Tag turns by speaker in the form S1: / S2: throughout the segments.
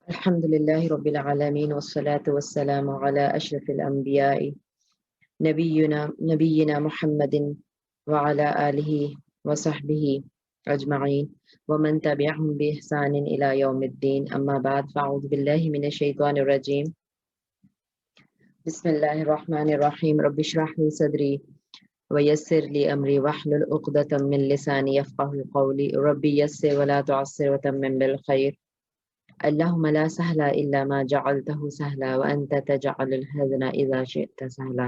S1: الحمد لله رب العالمين والصلاة والسلام على أشرف الأنبياء نبينا محمد وعلى آله وصحبه أجمعين ومن تبعهم بإحسان إلى يوم الدين. أما بعد، فأعوذ بالله من الشيطان الرجيم. بسم الله الرحمن الرحيم. رب اشرح لي صدري ويسر لي أمري واحلل عقدة من لساني يفقه قولي. ربي يسر ولا تعسر وتمم بالخير. اللهم لا سهل إلا ما جعلته سهلا وأنت تجعل الحزن إذا شئت سهلا.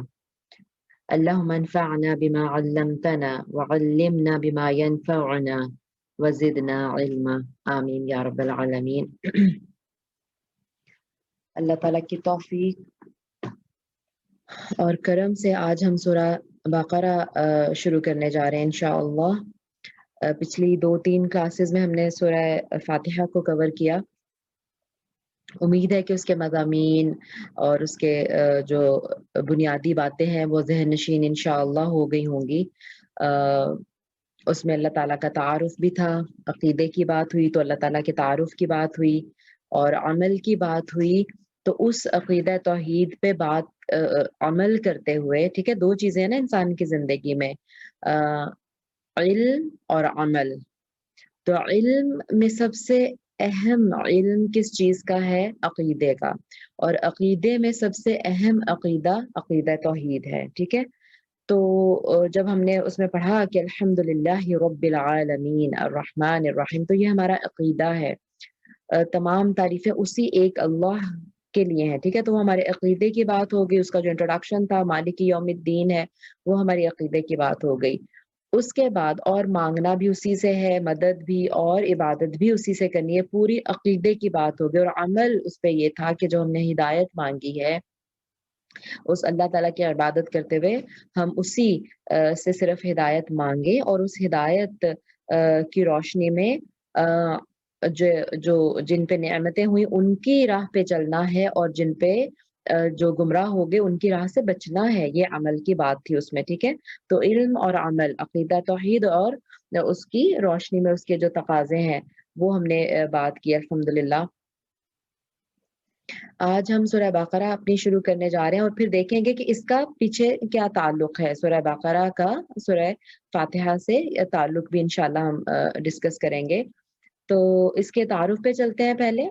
S1: اللهم انفعنا بما علمتنا وعلمنا بما ينفعنا وزدنا علما. آمین یا رب العالمین. اللہ تعالیٰ کی توفیق اور کرم سے آج ہم سورہ بقرہ شروع کرنے جا رہے ہیں انشاءاللہ. پچھلی 2-3 کلاسز میں ہم نے سورہ فاتحہ کو کور کیا. امید ہے کہ اس کے مضامین اور اس کے جو بنیادی باتیں ہیں وہ ذہن نشین انشاءاللہ ہو گئی ہوں گی. اس میں اللہ تعالیٰ کا تعارف بھی تھا، عقیدے کی بات ہوئی تو اللہ تعالیٰ کے تعارف کی بات ہوئی، اور عمل کی بات ہوئی تو اس عقیدہ توحید پہ عمل کرتے ہوئے. ٹھیک ہے، 2 چیزیں ہیں نا انسان کی زندگی میں، علم اور عمل. تو علم میں سب سے اہم علم کس چیز کا ہے؟ عقیدے کا. اور عقیدے میں سب سے اہم عقیدہ توحید ہے. ٹھیک ہے، تو جب ہم نے اس میں پڑھا کہ الحمدللہ رب العالمین الرحمن الرحیم، تو یہ ہمارا عقیدہ ہے. تمام تعریفیں اسی ایک اللہ کے لیے ہیں. ٹھیک ہے، تو وہ ہمارے عقیدے کی بات ہو گئی. اس کا جو انٹروڈکشن تھا مالک یوم الدین ہے، وہ ہماری عقیدے کی بات ہو گئی. اس کے بعد اور مانگنا بھی اسی سے ہے، مدد بھی اور عبادت بھی اسی سے کرنی ہے. پوری عقیدے کی بات ہوگی. اور عمل اس پہ یہ تھا کہ جو ہم نے ہدایت مانگی ہے اس اللہ تعالیٰ کی عبادت کرتے ہوئے ہم اسی سے صرف ہدایت مانگے، اور اس ہدایت کی روشنی میں جو جن پہ نعمتیں ہوئی ان کی راہ پہ چلنا ہے، اور جن پہ جو گمراہ ہو گئے ان کی راہ سے بچنا ہے. یہ عمل کی بات تھی اس میں. ٹھیک ہے، تو علم اور عمل، عقیدہ توحید اور اس کی روشنی میں اس کے جو تقاضے ہیں وہ ہم نے بات کی الحمدللہ. آج ہم سورہ بقرہ اپنی شروع کرنے جا رہے ہیں، اور پھر دیکھیں گے کہ اس کا پیچھے کیا تعلق ہے. سورہ بقرہ کا سورہ فاتحہ سے تعلق بھی انشاءاللہ ہم ڈسکس کریں گے. تو اس کے تعارف پہ چلتے ہیں پہلے.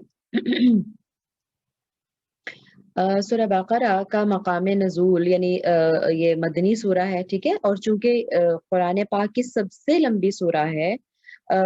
S1: سورہ بقرہ کا مقام نزول یعنی یہ مدنی سورہ ہے. ٹھیک ہے، اور چونکہ قرآن پاک کی سب سے لمبی سورہ ہے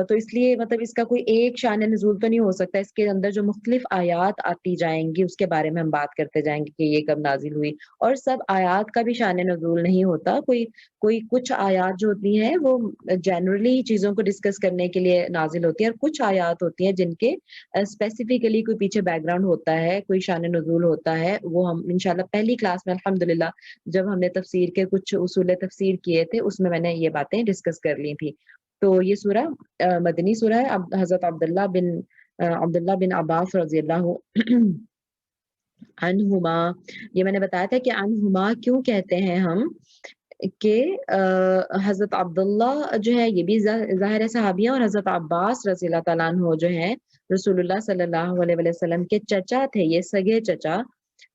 S1: تو اس لیے مطلب اس کا کوئی ایک شان نزول تو نہیں ہو سکتا. اس کے اندر جو مختلف آیات آتی جائیں گی اس کے بارے میں ہم بات کرتے جائیں گے کہ یہ کب نازل ہوئی. اور سب آیات کا بھی شان نزول نہیں ہوتا. کوئی کچھ آیات جو ہوتی ہیں وہ جنرلی چیزوں کو ڈسکس کرنے کے لیے نازل ہوتی ہیں، اور کچھ آیات ہوتی ہیں جن کے اسپیسیفکلی کوئی پیچھے بیک گراؤنڈ ہوتا ہے، کوئی شان نزول ہوتا ہے. وہ ہم انشاءاللہ پہلی کلاس میں الحمدللہ جب ہم نے تفسیر کے کچھ اصول تفسیر کیے تھے اس میں نے یہ باتیں ڈسکس کر لی تھی. تو یہ سورہ مدنی سورہ ہے. حضرت عبداللہ بن عباس رضی اللہ عنہما، یہ میں نے بتایا تھا کہ عنہما کیوں کہتے ہیں ہم، کہ حضرت عبداللہ جو ہے یہ بھی ظاہر صحابی ہیں، اور حضرت عباس رضی اللہ تعالیٰ عنہ جو ہیں رسول اللہ صلی اللہ علیہ وسلم کے چچا تھے، یہ سگے چچا.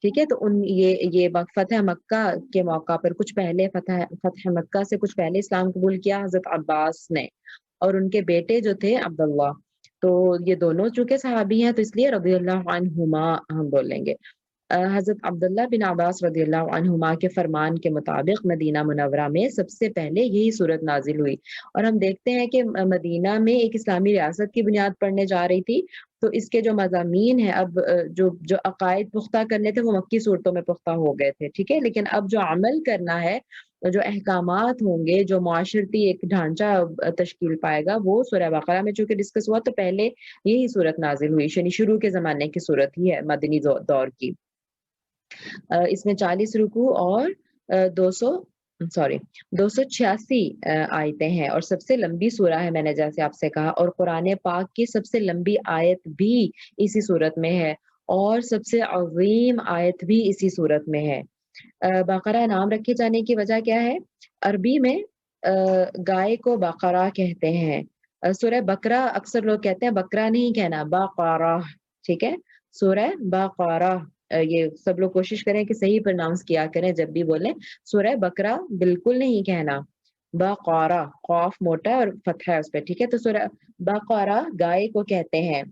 S1: ٹھیک ہے، تو یہ فتح مکہ کے موقع پر کچھ پہلے فتح مکہ سے کچھ پہلے اسلام قبول کیا حضرت عباس نے، اور ان کے بیٹے جو تھے عبداللہ. تو یہ دونوں چونکہ صحابی ہیں تو اس لیے رضی اللہ عنہما ہم بولیں گے. حضرت عبداللہ بن عباس رضی اللہ عنہما کے فرمان کے مطابق مدینہ منورہ میں سب سے پہلے یہی صورت نازل ہوئی. اور ہم دیکھتے ہیں کہ مدینہ میں ایک اسلامی ریاست کی بنیاد پڑنے جا رہی تھی، تو اس کے جو مضامین ہیں اب جو عقائد پختہ کرنے تھے وہ مکی صورتوں میں پختہ ہو گئے تھے. ٹھیک ہے، لیکن اب جو عمل کرنا ہے، جو احکامات ہوں گے، جو معاشرتی ایک ڈھانچہ تشکیل پائے گا، وہ سورہ بقرہ میں چونکہ ڈسکس ہوا تو پہلے یہی صورت نازل ہوئی. یعنی شروع کے زمانے کی صورت ہی ہے مدنی دور کی. اس میں 40 رکوع اور 286 آیتیں ہیں، اور سب سے لمبی سورہ ہے میں نے جیسے آپ سے کہا. اور قرآن پاک کی سب سے لمبی آیت بھی اسی صورت میں ہے، اور سب سے عظیم آیت بھی اسی صورت میں ہے. بقرہ نام رکھے جانے کی وجہ کیا ہے؟ عربی میں گائے کو بقرہ کہتے ہیں. سورہ بقرہ اکثر لوگ کہتے ہیں، بقرہ نہیں کہنا، بقرہ. ٹھیک ہے، سورہ بقرہ. یہ سب لوگ کوشش کریں کہ صحیح پرناؤنس کیا کریں جب بھی بولیں. سورہ بقرہ بالکل نہیں کہنا. بقرہ قاف موٹا اور فتحہ ہے اس پہ, ٹھیک ہے. تو سورہ بقرہ گائے کو کہتے ہیں.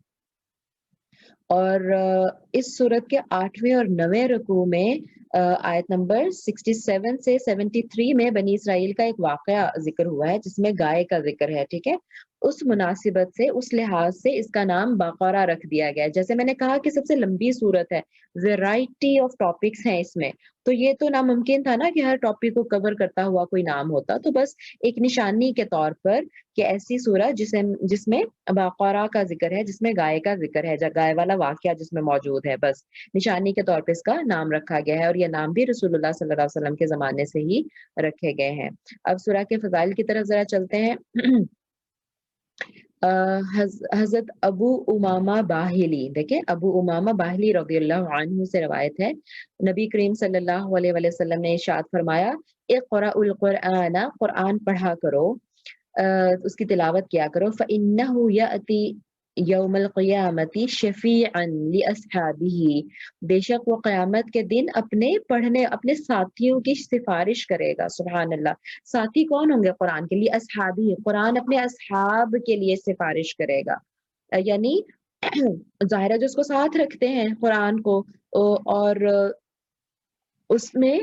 S1: اور اس صورت کے 8ویں اور 9ویں رکوع میں آیت نمبر 67 سے 73 میں بنی اسرائیل کا ایک واقعہ ذکر ہوا ہے جس میں گائے کا ذکر ہے, ٹھیک ہے. اس مناسبت سے, اس لحاظ سے اس کا نام بقرہ رکھ دیا گیا ہے. جیسے میں نے کہا کہ سب سے لمبی صورت ہے, ویرائٹی آف ٹاپکس ہیں اس میں, تو یہ تو ناممکن تھا نا کہ ہر ٹاپک کو کور کرتا ہوا کوئی نام ہوتا. تو بس ایک نشانی کے طور پر کہ ایسی سورہ جس میں بقرہ کا ذکر ہے, جس میں گائے کا ذکر ہے, گائے والا واقعہ جس میں موجود ہے, بس نشانی کے طور پہ اس کا نام رکھا گیا ہے. اور یہ نام بھی رسول اللہ صلی اللہ علیہ وسلم کے زمانے سے ہی رکھے گئے ہیں. اب سورہ کے فضائل کی طرف ذرا چلتے ہیں. حضرت ابو امامہ باہلی, دیکھیں ابو امامہ باہلی رضی اللہ عنہ سے روایت ہے, نبی کریم صلی اللہ علیہ وسلم نے ارشاد فرمایا, اقرأ القرآن, قرآن پڑھا کرو, اس کی تلاوت کیا کرو. فإنه يأتي یوم القیامت شفیعا لأصحابہ, بے شک وہ قیامت کے دن اپنے ساتھیوں کی سفارش کرے گا. سبحان اللہ. ساتھی کون ہوں گے قرآن کے لیے؟ اصحابی, قرآن اپنے اصحاب کے لیے سفارش کرے گا. یعنی ظاہر ہے جو اس کو ساتھ رکھتے ہیں قرآن کو, اور اس میں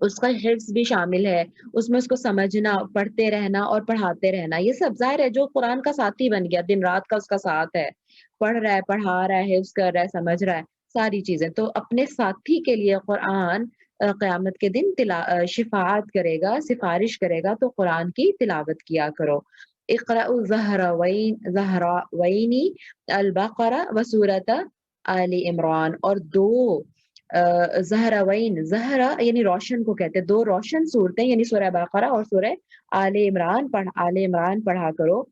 S1: اس کا حفظ بھی شامل ہے, اس میں اس کو سمجھنا, پڑھتے رہنا اور پڑھاتے رہنا, یہ سب ظاہر ہے جو قرآن کا ساتھی بن گیا, دن رات کا اس کا ساتھ ہے, پڑھ رہا ہے, پڑھا رہا ہے, اس کر رہا ہے, سمجھ رہا ہے, ساری چیزیں. تو اپنے ساتھی کے لیے قرآن قیامت کے دن شفاعت کرے گا, سفارش کرے گا. تو قرآن کی تلاوت کیا کرو. اقرأوا زہراوین البقرہ و سورۃ آل عمران, اور دو زہراوین, زہرا یعنی روشن کو کہتے ہیں, دو روشن صورتیں یعنی سورہ بقرہ اور سورہ آل عمران پڑھا کرو.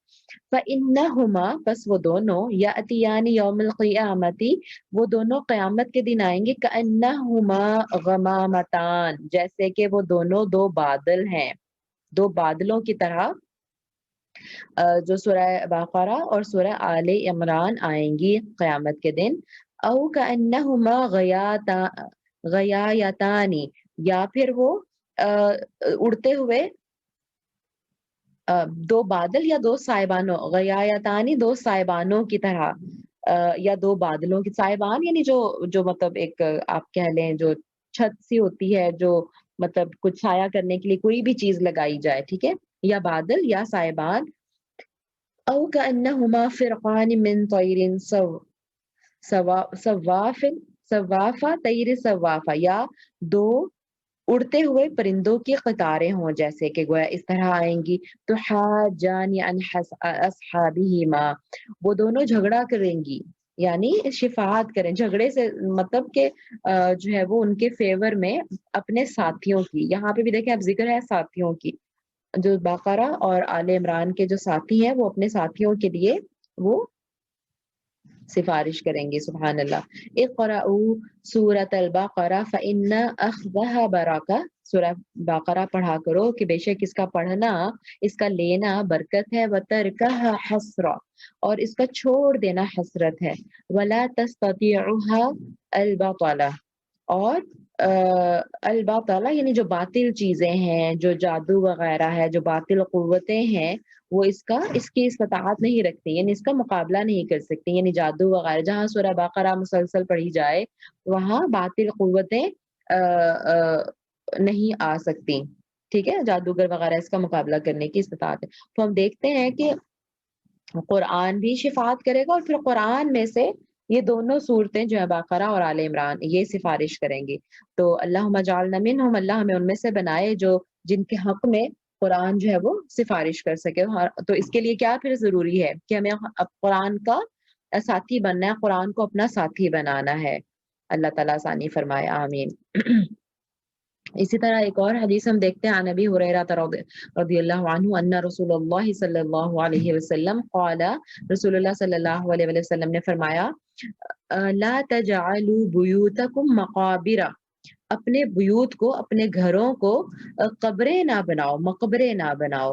S1: فإنہما, پس وہ دونوں, یأتیان یوم القیامت, وہ دونوں قیامت کے دن آئیں گے, کأنہما غمامتان, جیسے کہ وہ دونوں دو بادل ہیں, دو بادلوں کی طرح جو سورہ بقرہ اور سورہ آل عمران آئیں گی قیامت کے دن. او کأنہما غیایتان, یا پھر وہ اڑتے ہوئے دو بادل یا دو سائبانوں, غیایتانی دو سائبانوں کی طرح, یا دو بادلوں کی, سائبان یعنی جو مطلب ایک آپ کہہ لیں جو چھت سی ہوتی ہے, جو مطلب کچھ سایہ کرنے کے لیے کوئی بھی چیز لگائی جائے, ٹھیک ہے, یا بادل یا سائبان. او کأنہما فرقان من طیر صوافہ طیر صوافہ, یا دو اڑتے ہوئے پرندوں کی قطاریں ہوں, جیسے کہ گویا اس طرح آئیں گی. تو حاجان عن اصحابہما, وہ دونوں جھگڑا کریں گی, یعنی شفاعت کریں, جھگڑے سے مطلب کہ جو ہے وہ ان کے فیور میں اپنے ساتھیوں کی. یہاں پہ بھی دیکھیں اب ذکر ہے ساتھیوں کی, جو بقرہ اور آل عمران کے جو ساتھی ہیں وہ اپنے ساتھیوں کے لیے وہ سفارش کریں گے. سبحان اللہ. اقرأوا سورۃ البقرہ فإن اخذها برکہ, سورہ بقرہ پڑھا کرو کہ بے شک اس کا پڑھنا, اس کا لینا برکت ہے. وترکها حسرہ, اور اس کا چھوڑ دینا حسرت ہے. ولا تستطيعها البطلہ, اور الباطلہ یعنی جو باطل چیزیں ہیں, جو جادو وغیرہ ہے, جو باطل قوتیں ہیں, وہ اس کی استطاعت نہیں رکھتی, یعنی اس کا مقابلہ نہیں کر سکتی. یعنی جادو وغیرہ, جہاں سورہ بقرہ مسلسل پڑھی جائے وہاں باطل قوتیں نہیں آ سکتی, ٹھیک ہے, جادوگر وغیرہ اس کا مقابلہ کرنے کی استطاعت ہے. تو ہم دیکھتے ہیں کہ قرآن بھی شفاعت کرے گا, اور پھر قرآن میں سے یہ دونوں صورتیں جو ہے بقرہ اور آل عمران یہ سفارش کریں گی. تو اللہم اجعلنا منہم, اللہ ہمیں ان میں سے بنائے جو جن کے حق میں قرآن جو ہے وہ سفارش کر سکے. تو اس کے لیے کیا پھر ضروری ہے کہ ہمیں قرآن کا ساتھی بننا ہے, قرآن کو اپنا ساتھی بنانا ہے. اللہ تعالیٰ آسانی فرمائے, آمین. اسی طرح ایک اور حدیث ہم دیکھتے ہیں, عن ابی ہریرہ رضی اللہ عنہ ان رسول اللہ صلی اللہ علیہ وسلم قال, رسول اللہ صلی اللہ علیہ وسلم نے فرمایا, لا تجعلوا بیوتکم مقابر, اپنے بیوت کو, اپنے گھروں کو قبریں نہ بناؤ, مقبرے نہ بناؤ.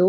S1: 2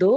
S1: 2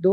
S1: 2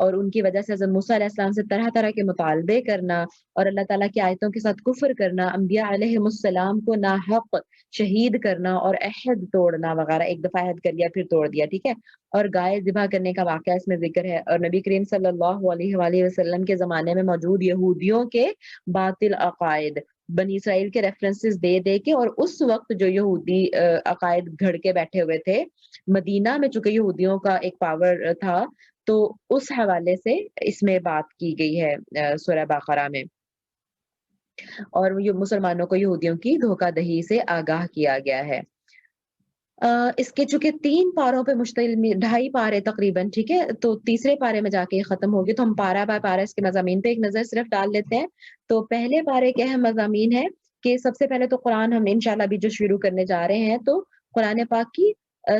S1: اور ان کی وجہ سے حضرت موسیٰ علیہ السلام سے طرح طرح کے مطالبے کرنا اور اللہ تعالیٰ کی آیتوں کے ساتھ کفر کرنا، انبیاء علیہ السلام کو ناحق شہید کرنا اور عہد توڑنا وغیرہ، ایک دفعہ عہد کر لیا پھر توڑ دیا، ٹھیک ہے، اور گائے ذبح کرنے کا واقعہ اس میں ذکر ہے، اور نبی کریم صلی اللہ علیہ وآلہ وسلم کے زمانے میں موجود یہودیوں کے باطل عقائد، بنی اسرائیل کے ریفرنسز دے دے کے، اور اس وقت جو یہودی عقائد گھڑ کے بیٹھے ہوئے تھے مدینہ میں، چونکہ یہودیوں کا ایک پاور تھا، تو اس حوالے سے اس میں بات کی گئی ہے سورہ بقرہ میں، اور یہ مسلمانوں کو یہودیوں کی دھوکہ دہی سے آگاہ کیا گیا ہے۔ اس کے چونکہ 3 پاروں پہ مشتمل 2.5 پارے تقریباً، ٹھیک ہے، تو تیسرے پارے میں جا کے یہ ختم ہوگی، تو ہم پارہ بائی پارہ اس کے مضامین پہ ایک نظر صرف ڈال لیتے ہیں۔ تو پہلے پارے کے اہم مضامین ہے کہ سب سے پہلے تو قرآن ہم انشاءاللہ بھی جو شروع کرنے جا رہے ہیں، تو قرآن پاک کی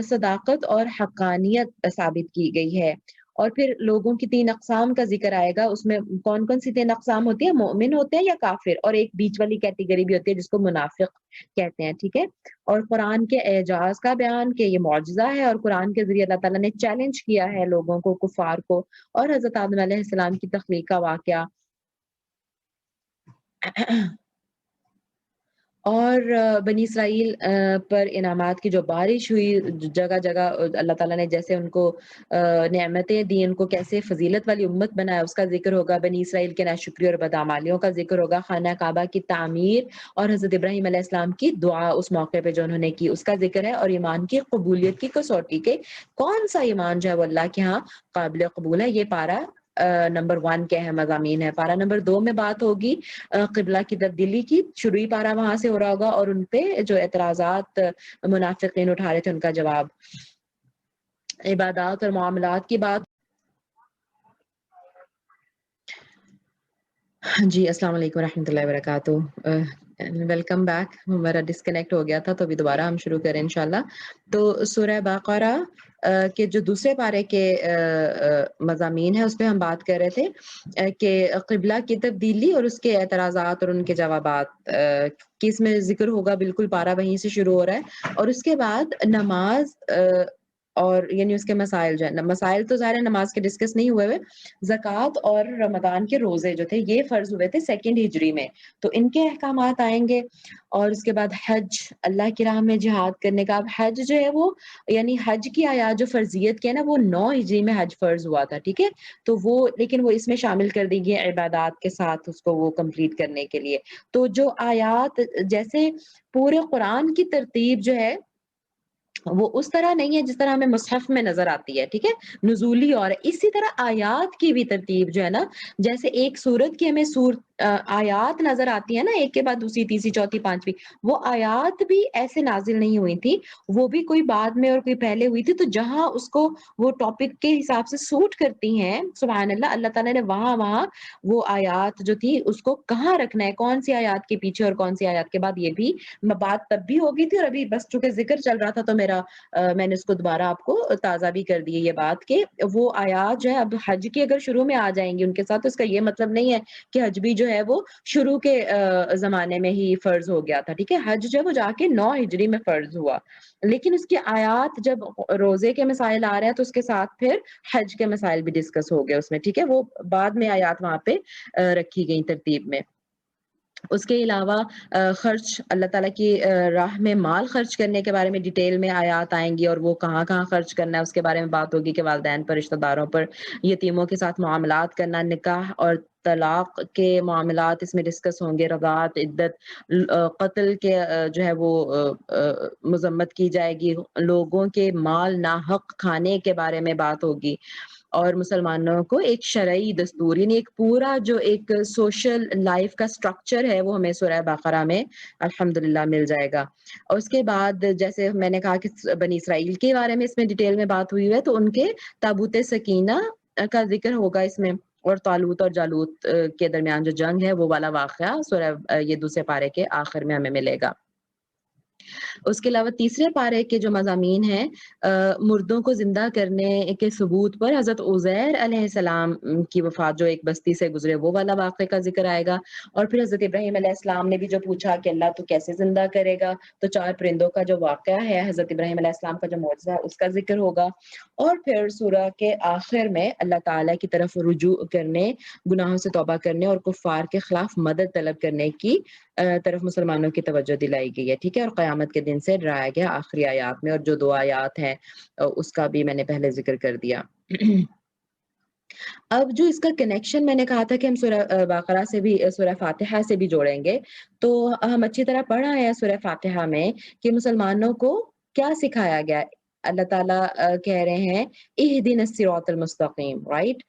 S1: صداقت اور حقانیت ثابت کی گئی ہے، اور پھر لوگوں کی 3 اقسام کا ذکر آئے گا، اس میں کون کون سی 3 اقسام ہوتی ہیں؟ مومن ہوتے ہیں یا کافر، اور ایک بیچ والی کیٹیگری بھی ہوتی ہے جس کو منافق کہتے ہیں، ٹھیک ہے، اور قرآن کے اعجاز کا بیان کہ یہ معجزہ ہے، اور قرآن کے ذریعے اللہ تعالیٰ نے چیلنج کیا ہے لوگوں کو، کفار کو، اور حضرت آدم علیہ السلام کی تخلیق کا واقعہ، اور بنی اسرائیل پر انعامات کی جو بارش ہوئی جگہ جگہ، اللہ تعالیٰ نے جیسے ان کو نعمتیں دی، ان کو کیسے فضیلت والی امت بنایا، اس کا ذکر ہوگا، بنی اسرائیل کے ناشکری اور بدعمالیوں کا ذکر ہوگا، خانہ کعبہ کی تعمیر اور حضرت ابراہیم علیہ السلام کی دعا اس موقع پہ جو انہوں نے کی اس کا ذکر ہے، اور ایمان کی قبولیت کی کسوٹی کے کون سا ایمان جو ہے وہ اللہ کے ہاں قابل قبول ہے، یہ پارہ نمبر 1 کے اہم مضامین ہے۔ پارہ نمبر 2 میں بات ہوگی قبلہ کی تبدیلی کی، شروعی پارہ وہاں سے ہو رہا ہوگا، اور ان پہ جو اعتراضات منافقین اٹھا رہے تھے ان کا جواب، عبادات اور معاملات کی بات۔ جی السلام علیکم ورحمۃ اللہ وبرکاتہ، ویلکم بیک، ہمارا ڈسکنیکٹ ہو گیا تھا تو ابھی دوبارہ ہم شروع کریں انشاءاللہ۔ تو سورہ بقرہ کے جو دوسرے پارے کے مضامین ہیں اس پہ ہم بات کر رہے تھے کہ قبلہ کی تبدیلی اور اس کے اعتراضات اور ان کے جوابات کی اس میں ذکر ہوگا، بالکل پارہ وہیں سے شروع ہو رہا ہے، اور اس کے بعد نماز اور یعنی اس کے مسائل جو ہے، مسائل تو ظاہر ہے نماز کے ڈسکس نہیں ہوئے، زکوٰۃ اور رمضان کے روزے جو تھے یہ فرض ہوئے تھے 2 ہجری میں، تو ان کے احکامات آئیں گے، اور اس کے بعد حج، اللہ کی راہ میں جہاد کرنے کا۔ اب حج جو ہے وہ یعنی حج کی آیات جو فرضیت کے ہے نا، وہ 9 ہجری میں حج فرض ہوا تھا، ٹھیک ہے، تو وہ لیکن وہ اس میں شامل کر دی گئی عبادات کے ساتھ اس کو وہ کمپلیٹ کرنے کے لیے۔ تو جو آیات جیسے پورے قرآن کی ترتیب جو ہے وہ اس طرح نہیں ہے جس طرح ہمیں مصحف میں نظر آتی ہے، ٹھیک ہے، نزولی، اور اسی طرح آیات کی بھی ترتیب جو ہے نا، جیسے ایک سورت کی ہمیں آیات نظر آتی ہے نا، ایک کے بعد دوسری، تیسری، چوتھی، پانچویں، وہ آیات بھی ایسے نازل نہیں ہوئی تھی، وہ بھی کوئی بعد میں اور کوئی پہلے ہوئی تھی، تو جہاں اس کو وہ ٹاپک کے حساب سے سوٹ کرتی ہیں، سبحان اللہ، اللہ تعالیٰ نے وہاں وہ آیات جو تھی اس کو کہاں رکھنا ہے، کون سی آیات کے پیچھے اور کون سی آیات کے بعد، یہ بھی بات تب بھی ہوگی تھی، اور ابھی بس چونکہ ذکر چل رہا تھا تو میں نے اس کو دوبارہ آپ کو تازہ بھی کر دی ہے یہ بات کہ وہ آیات جو ہے اب حج کی اگر شروع میں آ جائیں گی ان کے ساتھ، تو اس کا یہ مطلب نہیں ہے کہ حج بھی جو ہے وہ شروع کے زمانے میں ہی فرض ہو گیا تھا، ٹھیک ہے، حج جو ہے وہ جا کے 9 ہجری میں فرض ہوا، لیکن اس کی آیات جب روزے کے مسائل آ رہے ہیں تو اس کے ساتھ پھر حج کے مسائل بھی ڈسکس ہو گئے اس میں، ٹھیک ہے، وہ بعد میں آیات وہاں پہ رکھی گئی ترتیب میں۔ اس کے علاوہ خرچ، اللہ تعالیٰ کی راہ میں مال خرچ کرنے کے بارے میں ڈیٹیل میں آیات آئیں گی، اور وہ کہاں کہاں خرچ کرنا ہے اس کے بارے میں بات ہوگی، کہ والدین پر، رشتہ داروں پر، یتیموں کے ساتھ معاملات کرنا، نکاح اور طلاق کے معاملات اس میں ڈسکس ہوں گے، رضاعت، عدت، قتل کے جو ہے وہ مذمت کی جائے گی، لوگوں کے مال ناحق کھانے کے بارے میں بات ہوگی، اور مسلمانوں کو ایک شرعی دستور یعنی ایک پورا جو ایک سوشل لائف کا سٹرکچر ہے وہ ہمیں سورہ بقرہ میں الحمدللہ مل جائے گا۔ اور اس کے بعد جیسے میں نے کہا کہ بنی اسرائیل کے بارے میں اس میں ڈیٹیل میں بات ہوئی ہے، تو ان کے تابوت سکینہ کا ذکر ہوگا اس میں، اور طالوت اور جالوت کے درمیان جو جنگ ہے وہ والا واقعہ سورہ یہ دوسرے پارے کے آخر میں ہمیں ملے گا۔ اس کے علاوہ تیسرے پارے کے جو مضامین ہیں مردوں کو زندہ کرنے کے ثبوت پر حضرت عزیر علیہ السلام کی وفات جو ایک بستی سے گزرے وہ والا واقعے کا ذکر آئے گا، اور پھر حضرت ابراہیم علیہ السلام نے بھی جو پوچھا کہ اللہ تو کیسے زندہ کرے گا، تو 4 پرندوں کا جو واقعہ ہے حضرت ابراہیم علیہ السلام کا جو معجزہ ہے اس کا ذکر ہوگا، اور پھر سورہ کے آخر میں اللہ تعالیٰ کی طرف رجوع کرنے، گناہوں سے توبہ کرنے اور کفار کے خلاف مدد طلب کرنے کی طرف مسلمانوں کی توجہ دلائی گئی ہے، ٹھیک ہے، اور قیامت کے دن سے ڈرایا گیا آخری آیات میں، اور جو 2 آیات ہیں اس کا بھی میں نے پہلے ذکر کر دیا۔ اب جو اس کا کنیکشن میں نے کہا تھا کہ ہم سورہ بقرہ سے بھی سورہ فاتحہ سے بھی جوڑیں گے، تو ہم اچھی طرح پڑھ رہے ہیں سورہ فاتحہ میں کہ مسلمانوں کو کیا سکھایا گیا ہے۔ اللہ تعالیٰ کہہ رہے ہیں اہدنا الصراط المستقیم، رائٹ،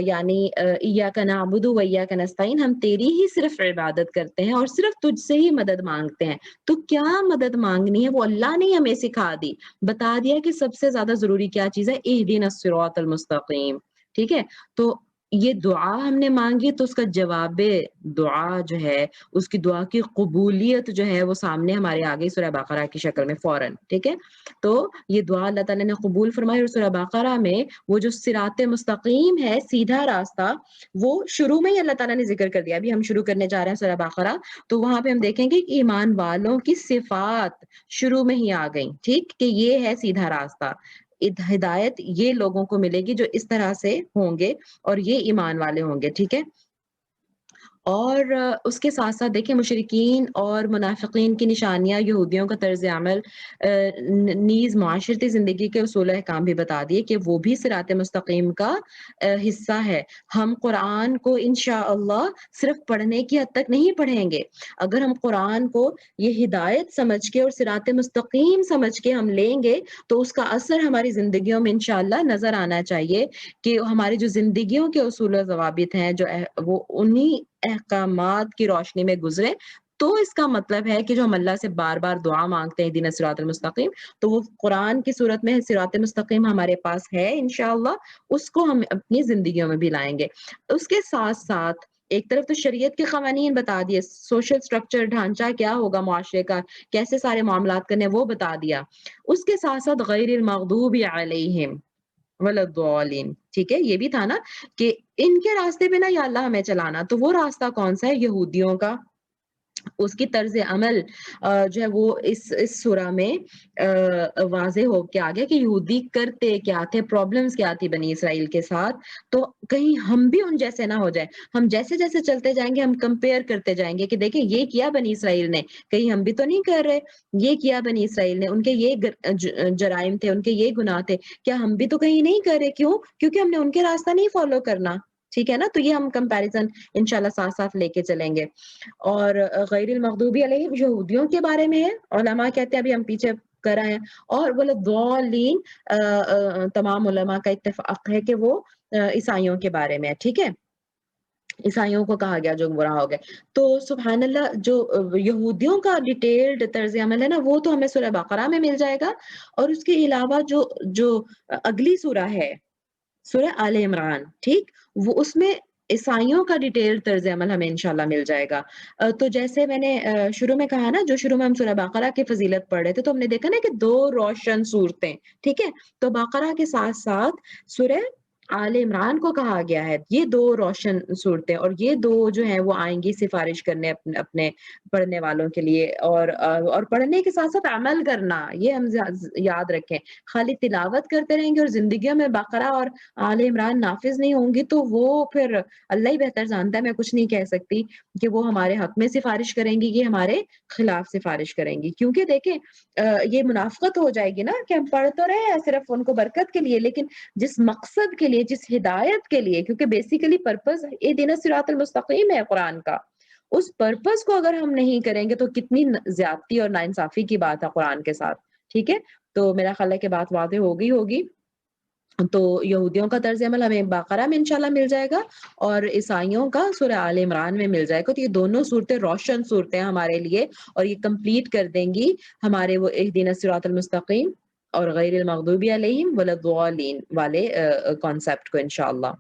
S1: یعنی ایاک نعبد و ایاک نستعین، ہم تیری ہی صرف عبادت کرتے ہیں اور صرف تجھ سے ہی مدد مانگتے ہیں۔ تو کیا مدد مانگنی ہے وہ اللہ نے ہمیں سکھا دی، بتا دیا کہ سب سے زیادہ ضروری کیا چیز ہے، اہدنا الصراط المستقیم، ٹھیک ہے۔ تو یہ دعا ہم نے مانگی تو اس کا جواب دعا جو ہے، اس کی دعا کی قبولیت جو ہے وہ سامنے ہمارے آگے سورہ بقرہ کی شکل میں فوراً، ٹھیک ہے۔ تو یہ دعا اللہ تعالیٰ نے قبول فرمائی، اور سورہ بقرہ میں وہ جو صراط مستقیم ہے، سیدھا راستہ، وہ شروع میں ہی اللہ تعالیٰ نے ذکر کر دیا۔ ابھی ہم شروع کرنے جا رہے ہیں سورہ بقرہ، تو وہاں پہ ہم دیکھیں گے کہ ایمان والوں کی صفات شروع میں ہی آ گئیں، ٹھیک، کہ یہ ہے سیدھا راستہ، ہدایت یہ لوگوں کو ملے گی جو اس طرح سے ہوں گے اور یہ ایمان والے ہوں گے، ٹھیک ہے۔ اور اس کے ساتھ ساتھ دیکھیں مشرکین اور منافقین کی نشانیاں، یہودیوں کا طرز عمل، نیز معاشرتی زندگی کے اصول احکام بھی بتا دیے کہ وہ بھی صراط مستقیم کا حصہ ہے۔ ہم قرآن کو انشاءاللہ صرف پڑھنے کی حد تک نہیں پڑھیں گے، اگر ہم قرآن کو یہ ہدایت سمجھ کے اور صراط مستقیم سمجھ کے ہم لیں گے تو اس کا اثر ہماری زندگیوں میں انشاءاللہ نظر آنا چاہیے، کہ ہماری جو زندگیوں کے اصول و ضوابط ہیں جو وہ انہی احکامات کی روشنی میں گزرے۔ تو اس کا مطلب ہے کہ جو ہم اللہ سے بار بار دعا مانگتے ہیں اہدنا الصراط المستقیم، تو وہ قرآن کی صورت میں صراط مستقیم ہمارے پاس ہے انشاءاللہ، اس کو ہم اپنی زندگیوں میں بھی لائیں گے۔ اس کے ساتھ ساتھ ایک طرف تو شریعت کے قوانین بتا دیے، سوشل سٹرکچر، ڈھانچہ کیا ہوگا معاشرے کا، کیسے سارے معاملات کرنے وہ بتا دیا۔ اس کے ساتھ ساتھ غیر المغضوب علیہم ولا الضالین، ٹھیک ہے، یہ بھی تھا نا کہ ان کے راستے پہ نا یا اللہ ہمیں چلانا، تو وہ راستہ کون سا ہے، یہودیوں کا۔ اس کی طرز عمل جو ہے وہ اس سورہ میں واضح ہو کے آگیا کہ یہودی کرتے کیا تھے، پرابلمز کیا تھی بنی اسرائیل کے ساتھ، تو کہیں ہم بھی ان جیسے نہ ہو جائیں۔ ہم جیسے جیسے چلتے جائیں گے ہم کمپیئر کرتے جائیں گے کہ دیکھیں یہ کیا بنی اسرائیل نے، کہیں ہم بھی تو نہیں کر رہے، یہ کیا بنی اسرائیل نے، ان کے یہ جرائم تھے، ان کے یہ گناہ تھے، کیا ہم بھی تو کہیں نہیں کر رہے؟ کیوں؟ کیونکہ ہم نے ان کے راستہ نہیں فالو کرنا، ٹھیک ہے نا۔ تو یہ ہم کمپیریزن انشاءاللہ ساتھ ساتھ لے کے چلیں گے۔ اور غیر المغضوب علیہم یہودیوں کے بارے میں ہے، علماء کہتے ہیں، ابھی ہم پیچھے کر رہے ہیں، اور والضالین تمام علماء کا اتفاق ہے کہ وہ عیسائیوں کے بارے میں ہے، ٹھیک ہے، عیسائیوں کو کہا گیا جو گمراہ ہو گئے۔ تو سبحان اللہ، جو یہودیوں کا ڈیٹیلڈ طرز عمل ہے نا وہ تو ہمیں سورہ بقرہ میں مل جائے گا، اور اس کے علاوہ جو اگلی سورہ ہے سورہ آل عمران، ٹھیک، وہ اس میں عیسائیوں کا ڈیٹیل طرز عمل ہمیں انشاءاللہ مل جائے گا۔ تو جیسے میں نے شروع میں کہا نا، جو شروع میں ہم سورہ بقرہ کی فضیلت پڑھ رہے تھے، تو ہم نے دیکھا نا کہ 2 روشن صورتیں، ٹھیک ہے، تو بقرہ کے ساتھ ساتھ سورہ آل عمران کو کہا گیا ہے، یہ 2 روشن صورتیں، اور یہ 2 جو ہیں وہ آئیں گی سفارش کرنے اپنے پڑھنے والوں کے لیے، اور پڑھنے کے ساتھ ساتھ عمل کرنا، یہ ہم یاد رکھیں۔ خالی تلاوت کرتے رہیں گے اور زندگیوں میں بقرہ اور آل عمران نافذ نہیں ہوں گی تو وہ پھر اللہ ہی بہتر جانتا ہے، میں کچھ نہیں کہہ سکتی کہ وہ ہمارے حق میں سفارش کریں گی، یہ ہمارے خلاف سفارش کریں گی، کیونکہ دیکھیں یہ منافقت ہو جائے گی نا کہ ہم پڑھ تو رہے ہیں صرف ان کو برکت کے لیے، لیکن جس مقصد کے لیے، جس ہدایت کے لیے، کیونکہ بیسیکلی پرپز اہدنا الصراط المستقیم ہے قرآن کا، اس پرپز کو اگر ہم نہیں کریں گے تو کتنی زیادتی اور ناانصافی کی بات ہے قرآن کے ساتھ، ٹھیک ہے۔ تو میرا خیال ہے کہ بات واضح ہوگی۔ تو یہودیوں کا طرز عمل ہمیں بقرہ میں انشاءاللہ مل جائے گا، اور عیسائیوں کا سورہ آل عمران میں مل جائے گا۔ تو یہ دونوں صورتیں روشن صورتیں ہمارے لیے، اور یہ کمپلیٹ کر دیں گی ہمارے وہ اہدنا الصراط المستقیم اور غیر المغضوب علیہم ولا الضالین والے کانسیپٹ کو انشاءاللہ۔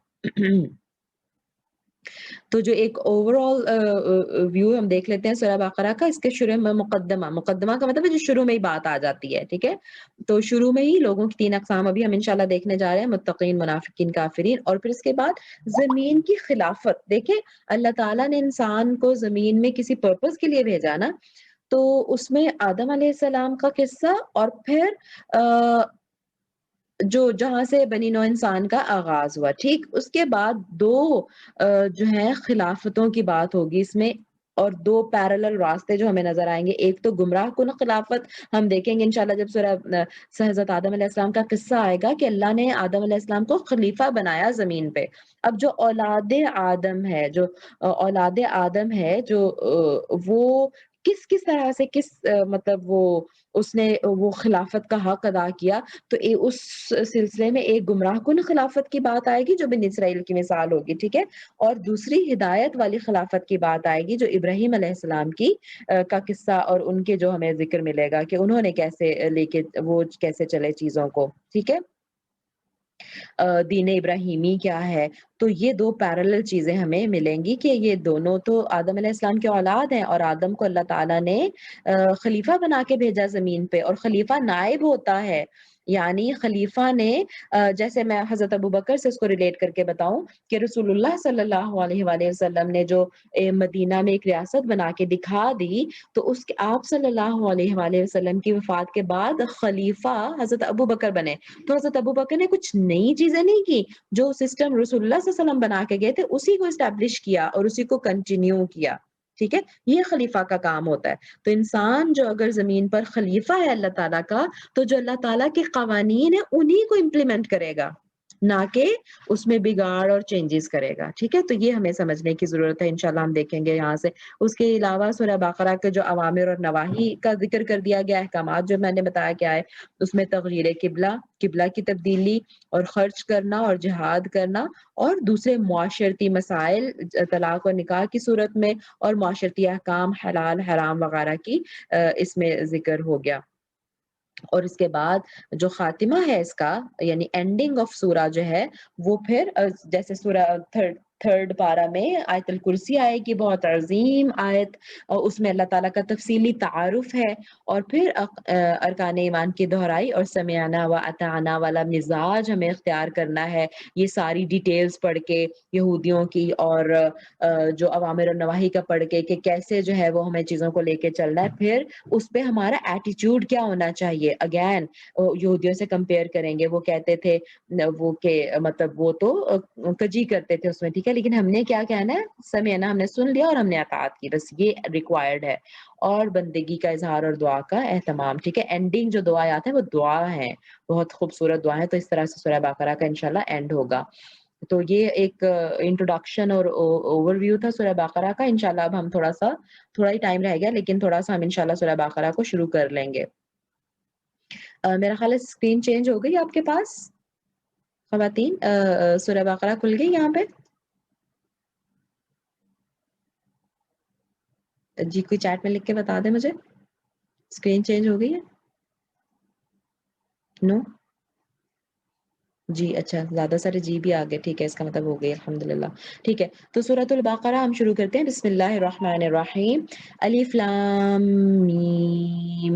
S1: تو جو ایک اوور آل ویو ہم دیکھ لیتے ہیں سورہ بقرہ کا، اس کے شروع میں مقدمہ کا مطلب ہے جو شروع میں ہی بات آ جاتی ہے، ٹھیک ہے؟ تو شروع میں ہی لوگوں کی 3 اقسام ابھی ہم انشاءاللہ دیکھنے جا رہے ہیں، متقین، منافقین، کافرین، اور پھر اس کے بعد زمین کی خلافت۔ دیکھیں اللہ تعالیٰ نے انسان کو زمین میں کسی پرپز کے لیے بھیجا نا، تو اس میں آدم علیہ السلام کا قصہ، اور پھر جو جہاں سے بنی نوع انسان کا آغاز ہوا، ٹھیک؟ اس کے بعد 2 جو ہیں خلافتوں کی بات ہوگی اس میں، اور 2 پیرالل راستے جو ہمیں نظر آئیں گے۔ ایک تو گمراہ کن خلافت، ہم دیکھیں گے انشاءاللہ جب سورہ حضرت آدم علیہ السلام کا قصہ آئے گا کہ اللہ نے آدم علیہ السلام کو خلیفہ بنایا زمین پہ۔ اب جو اولاد آدم ہے، جو وہ کس کس طرح سے مطلب اس نے وہ خلافت کا حق ادا کیا، تو اس سلسلے میں ایک گمراہ کن خلافت کی بات آئے گی جو بنی اسرائیل کی مثال ہوگی، ٹھیک ہے؟ اور دوسری ہدایت والی خلافت کی بات آئے گی جو ابراہیم علیہ السلام کی کا قصہ، اور ان کے جو ہمیں ذکر ملے گا کہ انہوں نے کیسے چلے چیزوں کو، ٹھیک ہے؟ دین ابراہیمی کیا ہے۔ تو یہ 2 پیرالل چیزیں ہمیں ملیں گی کہ یہ دونوں تو آدم علیہ السلام کے اولاد ہیں، اور آدم کو اللہ تعالیٰ نے خلیفہ بنا کے بھیجا زمین پہ، اور خلیفہ نائب ہوتا ہے، یعنی خلیفہ نے جیسے میں حضرت ابوبکر سے اس کو ریلیٹ کر کے بتاؤں کہ رسول اللہ صلی اللہ علیہ وآلہ وسلم نے جو مدینہ میں ایک ریاست بنا کے دکھا دی، تو آپ صلی اللہ علیہ وآلہ وسلم کی وفات کے بعد خلیفہ حضرت ابوبکر بنے۔ تو حضرت ابوبکر نے کچھ نئی چیزیں نہیں کی، جو سسٹم رسول اللہ صلی اللہ علیہ وسلم بنا کے گئے تھے اسی کو اسٹیبلش کیا اور اسی کو کنٹینیو کیا، ٹھیک ہے؟ یہ خلیفہ کا کام ہوتا ہے۔ تو انسان جو اگر زمین پر خلیفہ ہے اللہ تعالیٰ کا، تو جو اللہ تعالیٰ کے قوانین ہیں انہی کو امپلیمنٹ کرے گا، نہ کہ اس میں بگاڑ اور چینجز کرے گا، ٹھیک ہے؟ تو یہ ہمیں سمجھنے کی ضرورت ہے، انشاءاللہ ہم دیکھیں گے یہاں سے۔ اس کے علاوہ سورہ بقرہ کے جو اوامر اور نواہی کا ذکر کر دیا گیا، احکامات جو میں نے بتایا کیا ہے، اس میں تغییر قبلہ کی تبدیلی، اور خرچ کرنا، اور جہاد کرنا، اور دوسرے معاشرتی مسائل، طلاق اور نکاح کی صورت میں، اور معاشرتی احکام، حلال حرام وغیرہ کی اس میں ذکر ہو گیا۔ اور اس کے بعد جو خاتمہ ہے اس کا، یعنی اینڈنگ آف سورہ جو ہے، وہ پھر جیسے سورہ تھرڈ پارہ میں آیت الکرسی آئے گی، بہت عظیم آیت، اور اس میں اللہ تعالیٰ کا تفصیلی تعارف ہے، اور پھر ارکان ایمان کی دہرائی، اور سمعنا و اطعنا والا مزاج ہمیں اختیار کرنا ہے، یہ ساری ڈیٹیلز پڑھ کے یہودیوں کی، اور جو اوامر اور نواہی کا پڑھ کے کہ کیسے جو ہے وہ ہمیں چیزوں کو لے کے چلنا ہے، پھر اس پہ ہمارا ایٹیٹیوڈ کیا ہونا چاہیے۔ اگین یہودیوں سے کمپیئر کریں گے، وہ کہتے تھے وہ کہ مطلب وہ تو کجی کرتے تھے اس میں، ٹھیک ہے؟ لیکن ہم نے کیا کہنا ہے، سمعنا، ہم نے سن لیا اور ہم نے اطاعت کی، بس یہ ریکوائرڈ ہے، اور بندگی کا اظہار اور دعا کا اہتمام، ٹھیک ہے؟ اینڈنگ جو دعایات ہیں وہ دعا ہیں، بہت خوبصورت دعا ہے۔ تو اس طرح سے سورہ بقرہ کا انشاءاللہ اینڈ ہوگا۔ تو یہ ایک انٹروڈکشن اور اوور ویو تھا سورہ بقرہ کا۔ انشاءاللہ اب ہم تھوڑا ہی ٹائم رہ گیا، لیکن تھوڑا سا ہم انشاءاللہ سورہ بقرہ کو شروع کر لیں گے۔ میرا خیال ہے اسکرین چینج ہو گئی آپ کے پاس خواتین، سورہ بقرہ کھل گئی یہاں پہ؟ جی کوئی چیٹ میں لکھ کے بتا دیں مجھے، اسکرین چینج ہو گئی ہے؟ نو؟ جی اچھا، زیادہ سارے جی بھی آگے، ٹھیک ہے، اس کا مطلب ہو گئی الحمدللہ، ٹھیک ہے۔ تو سورۃ البقرہ ہم شروع کرتے ہیں، بسم اللہ الرحمن الرحیم، الف لام میم۔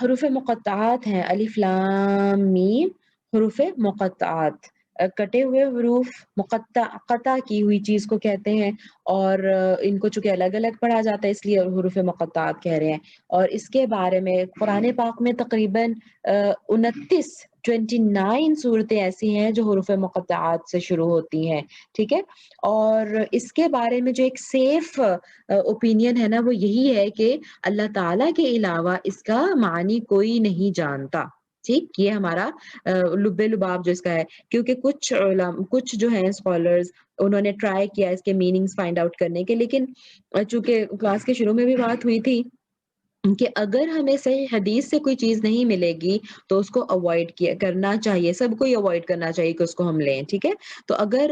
S1: حروف مقطعات ہیں، الف لام میم، حروف مقطعات، کٹے ہوئے حروف، قطع کی ہوئی چیز کو کہتے ہیں، اور ان کو چونکہ الگ الگ پڑھا جاتا ہے اس لیے حروف مقطعات کہہ رہے ہیں۔ اور اس کے بارے میں قرآن پاک میں تقریباً 29 صورتیں ایسی ہیں جو حروف مقطعات سے شروع ہوتی ہیں، ٹھیک ہے؟ اور اس کے بارے میں جو ایک سیف اوپینین ہے نا، وہ یہی ہے کہ اللہ تعالیٰ کے علاوہ اس کا معنی کوئی نہیں جانتا، ٹھیک؟ یہ ہمارا لب لباب جو اس کا ہے، کیونکہ کچھ جو ہیں اسکالرز، انہوں نے ٹرائی کیا اس کے میننگز فائنڈ آؤٹ کرنے کے، لیکن چونکہ کلاس کے شروع میں بھی بات ہوئی تھی کہ اگر ہمیں صحیح حدیث سے کوئی چیز نہیں ملے گی تو اس کو اوائڈ کرنا چاہیے، سب کو اوائڈ کرنا چاہیے کہ اس کو ہم لیں، ٹھیک ہے؟ تو اگر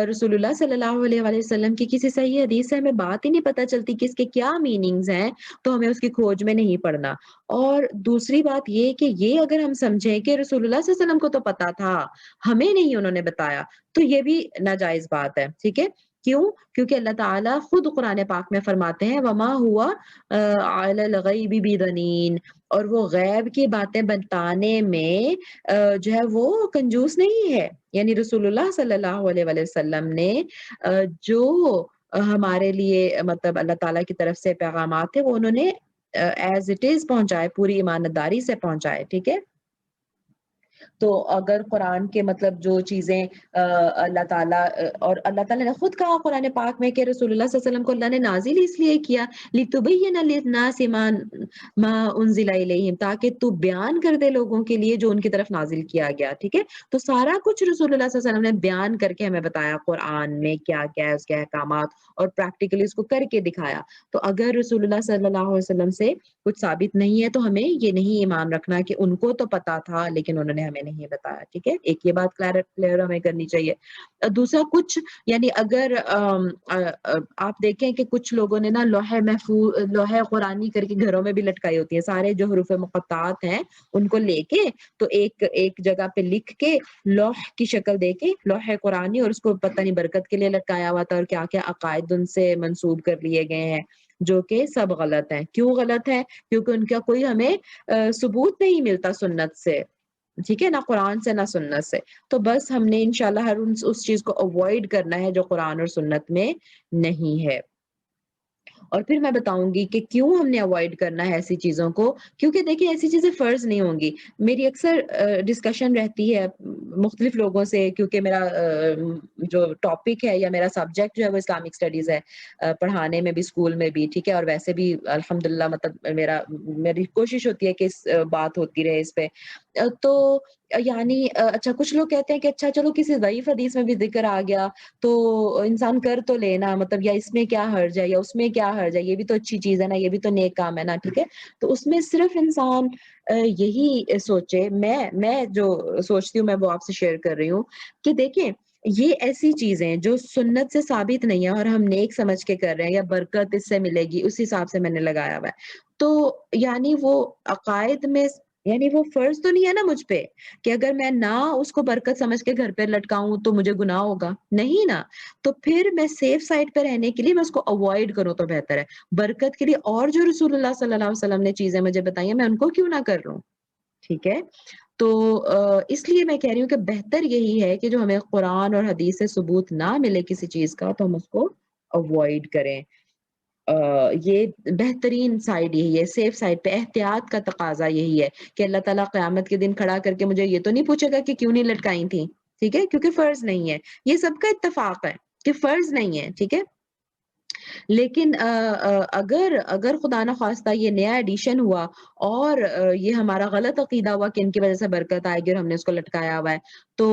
S1: رسول اللہ صلی اللہ علیہ وآلہ وسلم کی کسی صحیح حدیث سے ہمیں بات ہی نہیں پتہ چلتی کہ اس کے کیا میننگز ہیں، تو ہمیں اس کی کھوج میں نہیں پڑنا۔ اور دوسری بات یہ کہ یہ اگر ہم سمجھیں کہ رسول اللہ صلی اللہ علیہ وسلم کو تو پتا تھا، ہمیں نہیں انہوں نے بتایا، تو یہ بھی ناجائز بات ہے، ٹھیک ہے؟ کیوں؟ کیونکہ اللہ تعالیٰ خود قرآن پاک میں فرماتے ہیں وَمَا هُوَ عَلَى الْغَيْبِ بِضَنِينٍ، اور وہ غیب کی باتیں بتانے میں جو ہے وہ کنجوس نہیں ہے۔ یعنی رسول اللہ صلی اللہ علیہ وآلہ وسلم نے جو ہمارے لیے مطلب اللہ تعالیٰ کی طرف سے پیغامات تھے وہ انہوں نے ایز اٹ از پہنچائے، پوری ایمانداری سے پہنچائے، ٹھیک ہے؟ تو اگر قرآن کے مطلب جو چیزیں اللہ تعالیٰ اور اللہ تعالیٰ نے خود کہا قرآن پاک میں کہ رسول اللہ صلی اللہ علیہ وسلم کو اللہ نے نازل اس لیے کیا لِتُبَيِّنَ لِلنَّاسِ مَا أُنزِلَ إِلَيْهِمْ، تاکہ تو بیان کر دے لوگوں کے لیے جو ان کی طرف نازل کیا گیا، ٹھیک ہے؟ تو سارا کچھ رسول اللہ صلی اللہ علیہ وسلم نے بیان کر کے ہمیں بتایا قرآن میں کیا کیا ہے، اس کے احکامات، اور پریکٹیکلی اس کو کر کے دکھایا۔ تو اگر رسول اللہ صلی اللہ علیہ وسلم سے کچھ ثابت نہیں ہے تو ہمیں یہ نہیں ایمان رکھنا کہ ان کو تو پتا تھا لیکن انہوں نے ہمیں نہیں بتایا، ٹھیک ہے؟ ایک یہ بات کلیئر ہمیں کرنی چاہیے۔ دوسرا کچھ یعنی اگر آپ دیکھیں کہ کچھ لوگوں نے نا لوح محفوظ، لوح قرآنی کر کے گھروں میں بھی لٹکائی ہوتی ہیں، سارے جو حروف مقطعات ہیں ان کو لے کے تو ایک جگہ پہ لکھ کے لوح کی شکل دے کے لوح قرآنی، اور اس کو پتہ نہیں برکت کے لیے لٹکایا ہوا تھا، اور کیا کیا عقائد ان سے منسوب کر لیے گئے ہیں جو کہ سب غلط ہیں۔ کیوں غلط ہے؟ کیونکہ ان کا کوئی ہمیں ثبوت نہیں ملتا سنت سے، ٹھیک ہے؟ نہ قرآن سے نہ سنت سے۔ تو بس ہم نے انشاءاللہ ہر اس چیز کو اوائڈ کرنا ہے جو قرآن اور سنت میں نہیں ہے۔ اور پھر میں بتاؤں گی کہ کیوں ہم نے اوائڈ کرنا ہے ایسی چیزوں کو، کیونکہ دیکھیں ایسی چیزیں فرض نہیں ہوں گی۔ میری اکثر ڈسکشن رہتی ہے مختلف لوگوں سے، کیونکہ میرا جو ٹاپک ہے یا میرا سبجیکٹ جو ہے وہ اسلامک اسٹڈیز ہے، پڑھانے میں بھی، اسکول میں بھی، ٹھیک ہے؟ اور ویسے بھی الحمدللہ مطلب میری کوشش ہوتی ہے کہ بات ہوتی رہے اس پہ۔ تو یعنی اچھا کچھ لوگ کہتے ہیں کہ اچھا چلو کسی ضعیف حدیث میں بھی ذکر آ گیا تو انسان کر تو لینا، مطلب یا اس میں کیا حرج ہے یا اس میں کیا حرج ہے، یہ بھی تو اچھی چیز ہے نا، یہ بھی تو نیک کام ہے نا، ٹھیک ہے؟ تو اس میں صرف انسان یہی سوچے، میں جو سوچتی ہوں میں وہ آپ سے شیئر کر رہی ہوں کہ دیکھیں یہ ایسی چیزیں جو سنت سے ثابت نہیں ہے اور ہم نیک سمجھ کے کر رہے ہیں یا برکت اس سے ملے گی اس حساب سے میں نے لگایا ہوا ہے، تو یعنی وہ عقائد میں یعنی وہ فرض تو نہیں ہے نا مجھ پہ کہ اگر میں نہ اس کو برکت سمجھ کے گھر پہ لٹکاؤں تو مجھے گناہ ہوگا، نہیں نا۔ تو پھر میں سیف سائڈ پہ رہنے کے لیے میں اس کو اوائڈ کروں تو بہتر ہے، برکت کے لیے اور جو رسول اللہ صلی اللہ علیہ وسلم نے چیزیں مجھے بتائی ہیں میں ان کو کیوں نہ کر لوں، ٹھیک ہے؟ تو اس لیے میں کہہ رہی ہوں کہ بہتر یہی ہے کہ جو ہمیں قرآن اور حدیث سے ثبوت نہ ملے کسی چیز کا تو ہم اس کو اوائڈ کریں۔ یہ بہترین سائڈ یہی ہے، سیف سائڈ پہ احتیاط کا تقاضا یہی ہے کہ اللہ تعالیٰ قیامت کے دن کھڑا کر کے مجھے یہ تو نہیں پوچھے گا کہ کیوں نہیں لٹکائی تھیں، ٹھیک ہے؟ کیونکہ فرض نہیں ہے، یہ سب کا اتفاق ہے کہ فرض نہیں ہے، ٹھیک ہے؟ لیکن اگر خدا نخواستہ یہ نیا ایڈیشن ہوا اور یہ ہمارا غلط عقیدہ ہوا کہ ان کی وجہ سے برکت آئے گی اور ہم نے اس کو لٹکایا ہوا ہے، تو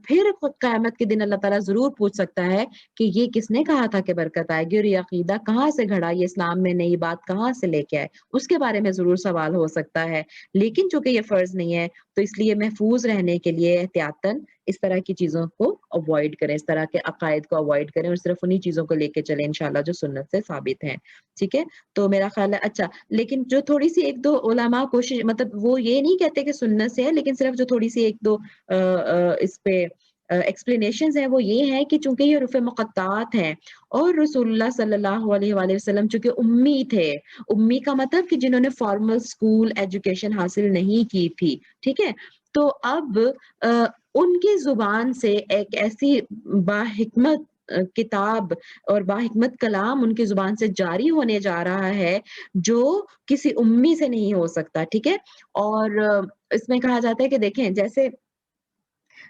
S1: پھر قیامت کے دن اللہ تعالیٰ ضرور پوچھ سکتا ہے کہ یہ کس نے کہا تھا کہ برکت آئے گی اور یہ عقیدہ کہاں سے گھڑا، یہ اسلام میں نئی بات کہاں سے لے کے آئے، اس کے بارے میں ضرور سوال ہو سکتا ہے۔ لیکن چونکہ یہ فرض نہیں ہے تو اس لیے محفوظ رہنے کے لیے احتیاطاً اس طرح کی چیزوں کو اوائڈ کریں، اس طرح کے عقائد کو اوائڈ کریں اور صرف انہی چیزوں کو لے کے چلیں انشاءاللہ جو سنت سے ثابت ہیں، ٹھیک ہے؟ تو میرا خیال ہے اچھا، لیکن جو تھوڑی سی ایک دو علماء کوشش مطلب وہ یہ نہیں کہتے کہ سنت سے ہے، لیکن صرف جو تھوڑی سی ایک دو اس پہ ایکسپلینیشنز ہیں وہ یہ ہیں کہ چونکہ یہ حروف مقطعات ہیں اور رسول اللہ صلی اللہ علیہ وآلہ وسلم چونکہ امی تھے، امی کا مطلب کہ جنہوں نے فارمل اسکول ایجوکیشن حاصل نہیں کی تھی، ٹھیک ہے؟ تو اب ان کی زبان سے ایک ایسی باحکمت کتاب اور باحکمت کلام ان کی زبان سے جاری ہونے جا رہا ہے جو کسی امی سے نہیں ہو سکتا، ٹھیک ہے؟ اور اس میں کہا جاتا ہے کہ دیکھیں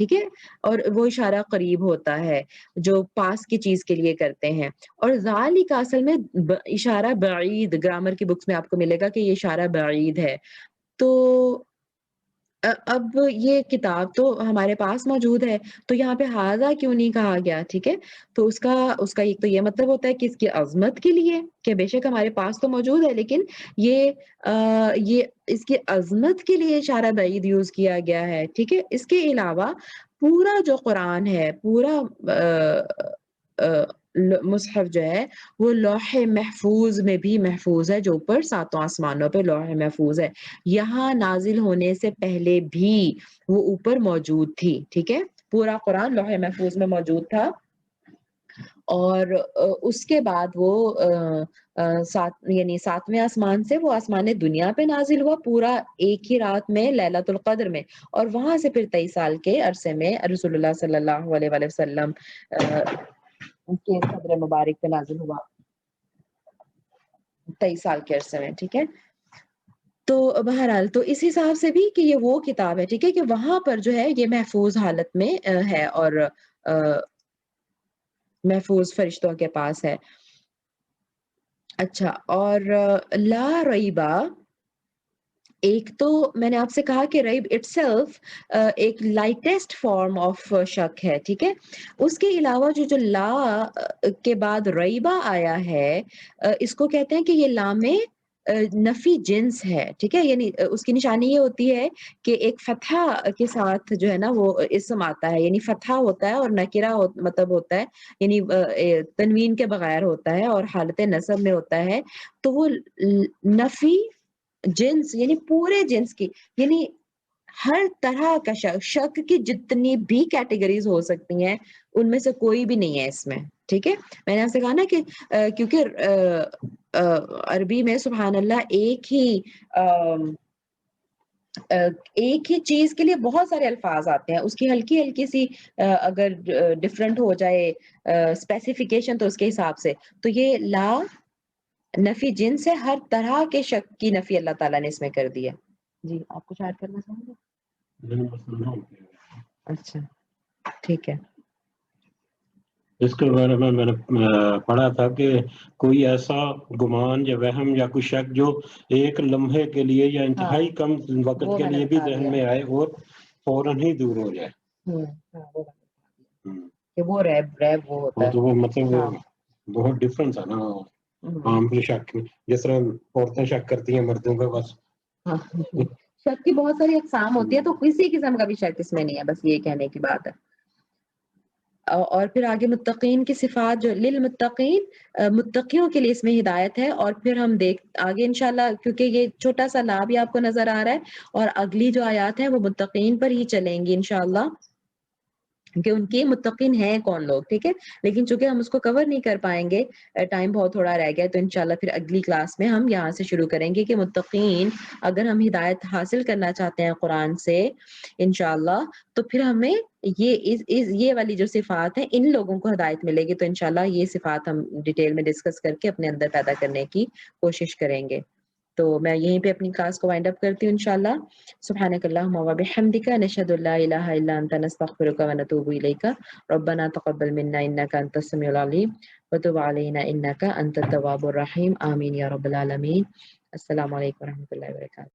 S1: ٹھیک ہے, اور وہ اشارہ قریب ہوتا ہے جو پاس کی چیز کے لیے کرتے ہیں. اور ذالک اصل میں اشارہ بعید, گرامر کی بکس میں آپ کو ملے گا کہ یہ اشارہ بعید ہے. تو اب یہ کتاب تو ہمارے پاس موجود ہے, تو یہاں پہ ہاذا کیوں نہیں کہا گیا؟ ٹھیک ہے, تو اس کا ایک تو یہ مطلب ہوتا ہے کہ اس کی عظمت کے لیے, کہ بے شک ہمارے پاس تو موجود ہے لیکن یہ اس کی عظمت کے لیے اشارہ بعید یوز کیا گیا ہے. ٹھیک ہے, اس کے علاوہ پورا جو قرآن ہے, پورا مصحف جو ہے وہ لوح محفوظ میں بھی محفوظ ہے, جو اوپر ساتوں آسمانوں پہ لوح محفوظ ہے. یہاں نازل ہونے سے پہلے بھی وہ اوپر موجود تھی. ٹھیک ہے, پورا قرآن لوح محفوظ میں موجود تھا, اور اس کے بعد وہ یعنی 7ویں آسمان سے وہ آسمان دنیا پہ نازل ہوا, پورا ایک ہی رات میں لیلۃ القدر میں, اور وہاں سے پھر 23 سال کے عرصے میں رسول اللہ صلی اللہ علیہ وآلہ وسلم کے صدر مبارک پہ نازل ہوا 23 سال کے عرصے میں. ٹھیک ہے, تو بہرحال تو اس حساب سے بھی کہ یہ وہ کتاب ہے, ٹھیک ہے, کہ وہاں پر جو ہے یہ محفوظ حالت میں ہے اور محفوظ فرشتوں کے پاس ہے. اچھا, اور لا ریبا, ایک تو میں نے آپ سے کہا کہ ریب اٹ سیلف ایک لائٹسٹ فارم آف شک ہے. ٹھیک ہے, اس کے علاوہ جو لا کے بعد ریبا آیا ہے, اس کو کہتے ہیں کہ یہ لام نفی جنس ہے. ٹھیک ہے, یعنی اس کی نشانی یہ ہوتی ہے کہ ایک فتحہ کے ساتھ جو ہے نا وہ اسم آتا ہے, یعنی فتحہ ہوتا ہے اور نکرہ مطلب ہوتا ہے, یعنی تنوین کے بغیر ہوتا ہے اور حالت نصب میں ہوتا ہے. تو وہ نفی جنس یعنی پورے جنس کی, یعنی ہر طرح کا شک کی جتنی بھی کیٹیگریز ہو سکتی ہیں ان میں سے کوئی بھی نہیں ہے اس میں. ٹھیک ہے, میں نے آپ سے کہا نا کہ کیونکہ عربی میں سبحان اللہ ایک ہی چیز کے لیے بہت سارے الفاظ آتے ہیں, اس کی ہلکی ہلکی سی اگر ڈفرنٹ ہو جائے اسپیسیفیکیشن تو اس کے حساب سے, تو یہ لا نفی جنس ہے, ہر طرح کے شک کی نفی اللہ تعالیٰ نے اس میں کر دی ہے. جی, آپ کچھ ایڈ کرنا چاہیں گے؟ اچھا, ٹھیک ہے.
S2: اس کے بارے میں نے پڑھا تھا کہ کوئی ایسا گمان یا وہم یا کوئی شک جو ایک لمحے کے لیے یا انتہائی کم وقت کے لیے بھی ذہن میں آئے اور فوراً ہی دور ہو جائے,
S1: کہ وہ ریب وہ ہوتا ہے.
S2: تو وہ مطلب بہت ڈفرنس ہے نا عام کے شک میں, جس طرح عورتیں شک کرتی ہیں مردوں کا. بس
S1: شک کی بہت ساری اقسام ہوتی ہے, تو کسی قسم کا بھی شک اس میں نہیں ہے, بس یہ کہنے کی بات ہے. اور پھر آگے متقین کی صفات جو للمتقین, متقیوں کے لیے اس میں ہدایت ہے. اور پھر ہم آگے انشاءاللہ, کیونکہ یہ چھوٹا سا لا بھی آپ کو نظر آ رہا ہے, اور اگلی جو آیات ہیں وہ متقین پر ہی چلیں گی انشاءاللہ, کہ ان کے متقین ہیں کون لوگ. ٹھیک ہے, لیکن چونکہ ہم اس کو کور نہیں کر پائیں گے, ٹائم بہت تھوڑا رہ گیا, تو انشاءاللہ پھر اگلی کلاس میں ہم یہاں سے شروع کریں گے کہ متقین اگر ہم ہدایت حاصل کرنا چاہتے ہیں قرآن سے انشاءاللہ, تو پھر ہمیں یہ والی جو صفات ہیں ان لوگوں کو ہدایت ملے گی. تو انشاءاللہ یہ صفات ہم ڈیٹیل میں ڈسکس کر کے اپنے اندر پیدا کرنے کی کوشش کریں گے. تو میں یہیں پہ اپنی کلاس کو وائنڈ اپ کرتی ہوں انشاءاللہ. سبحانک اللہم و بحمدک, نشہد ان لا الہ الا انت, نستغفرک و نتوب الیک. ربنا تقبل منا انک انت السمیع العلیم وتب علینا انک انت التواب الرحیم. آمین یا رب العالمین. السلام علیکم و رحمۃ اللہ وبرکاتہ.